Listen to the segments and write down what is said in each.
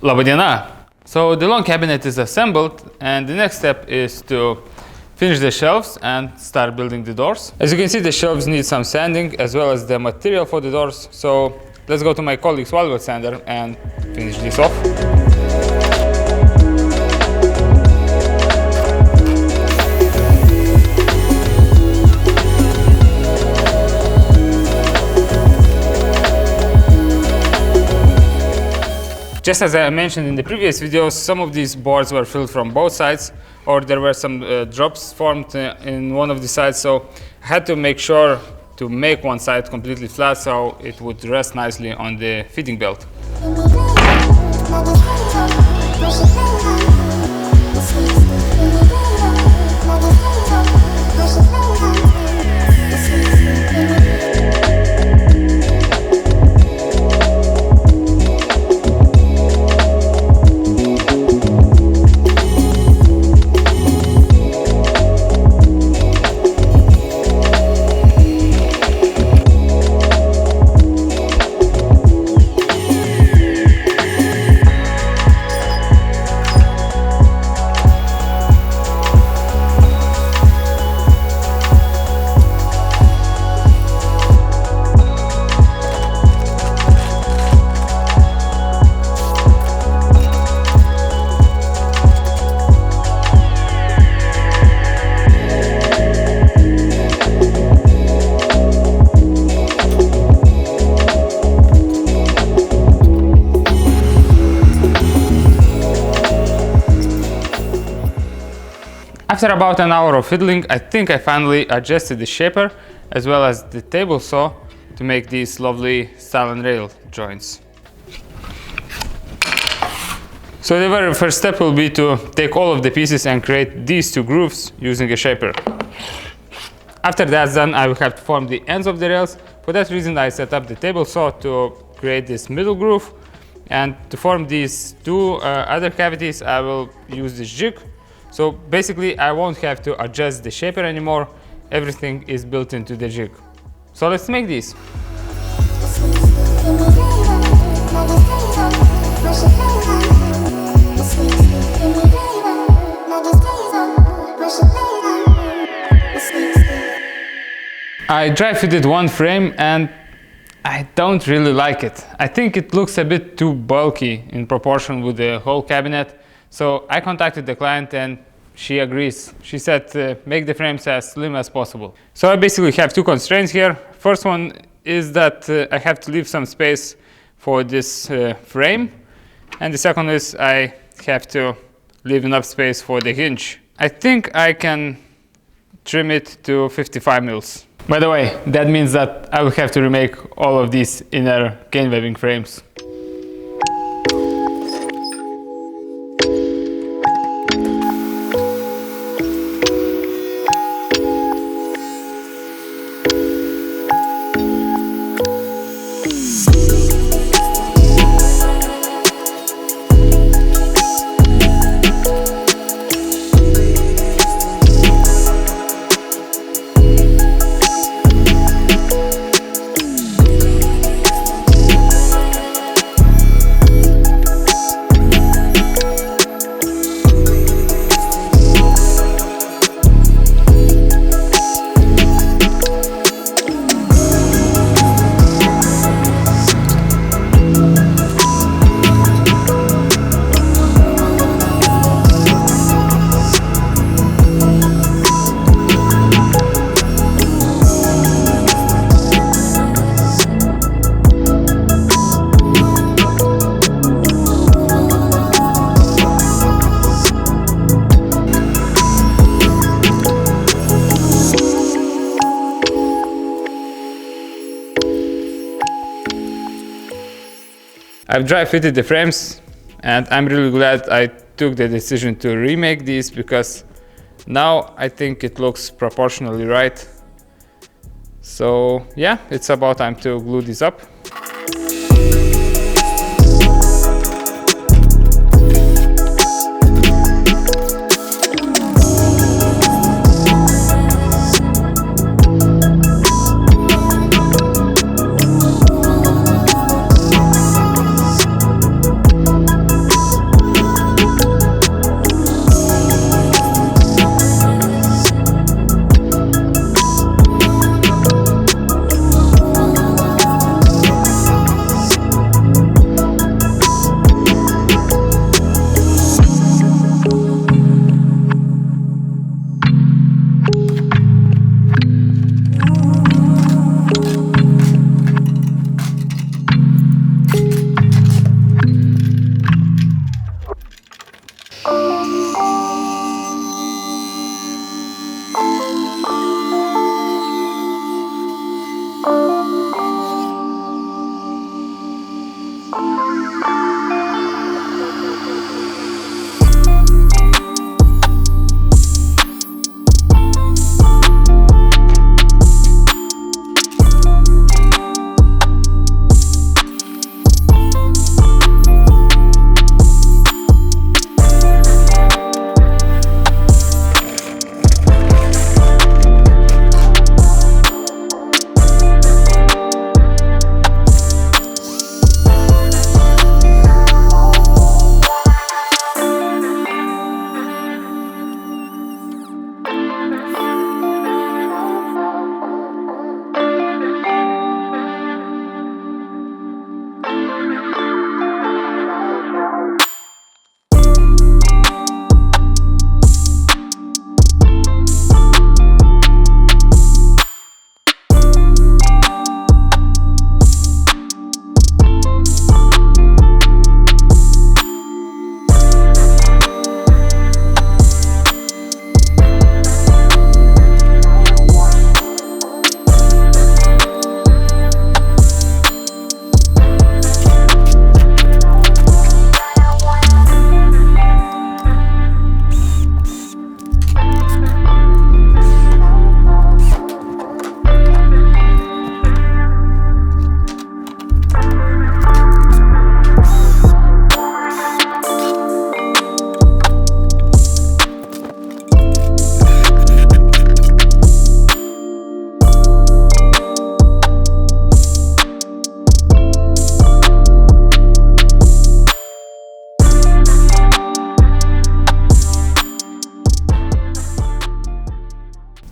Labadiena! So the long cabinet is assembled, and the next step is to finish the shelves and start building the doors. As you can see, the shelves need some sanding as well as the material for the doors. So let's go to my colleague's Walgot sander and finish this off. Just as I mentioned in the previous videos, some of these boards were filled from both sides, or there were some drops formed in one of the sides, so I had to make sure to make one side completely flat so it would rest nicely on the fitting belt. After about an hour of fiddling, I think I finally adjusted the shaper as well as the table saw to make these lovely stile and rail joints. So the very first step will be to take all of the pieces and create these two grooves using a shaper. After that's done, I will have to form the ends of the rails. For that reason, I set up the table saw to create this middle groove, and to form these two other cavities, I will use this jig. So basically, I won't have to adjust the shaper anymore. Everything is built into the jig. So let's make these. I dry fitted one frame and I don't really like it. I think it looks a bit too bulky in proportion with the whole cabinet. So I contacted the client and she agrees. She said make the frames as slim as possible. So I basically have two constraints here. First one is that I have to leave some space for this frame. And the second is I have to leave enough space for the hinge. I think I can trim it to 55 mils. By the way, that means that I will have to remake all of these inner cane webbing frames. I've dry fitted the frames and I'm really glad I took the decision to remake these, because now I think it looks proportionally right. So yeah, it's about time to glue these up.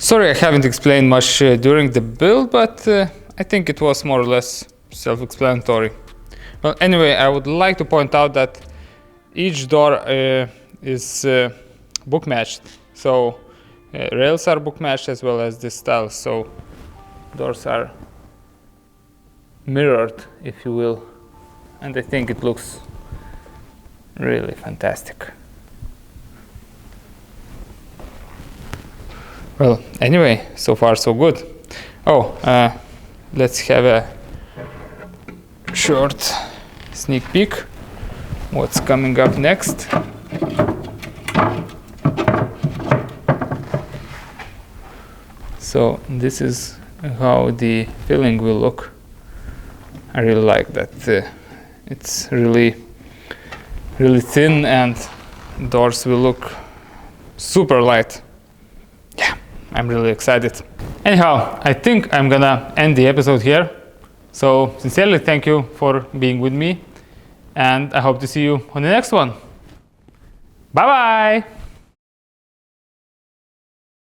Sorry I haven't explained much during the build, but I think it was more or less self-explanatory. Well, anyway, I would like to point out that each door is book matched. So rails are book matched as well as the styles. So doors are mirrored, if you will. And I think it looks really fantastic. Well, anyway, so far so good. Oh, let's have a short sneak peek what's coming up next. So this is how the filling will look. I really like that it's really thin and doors will look super light. Yeah, I'm really excited. Anyhow, I think I'm gonna end the episode here. So sincerely thank you for being with me, and I hope to see you on the next one. Bye bye!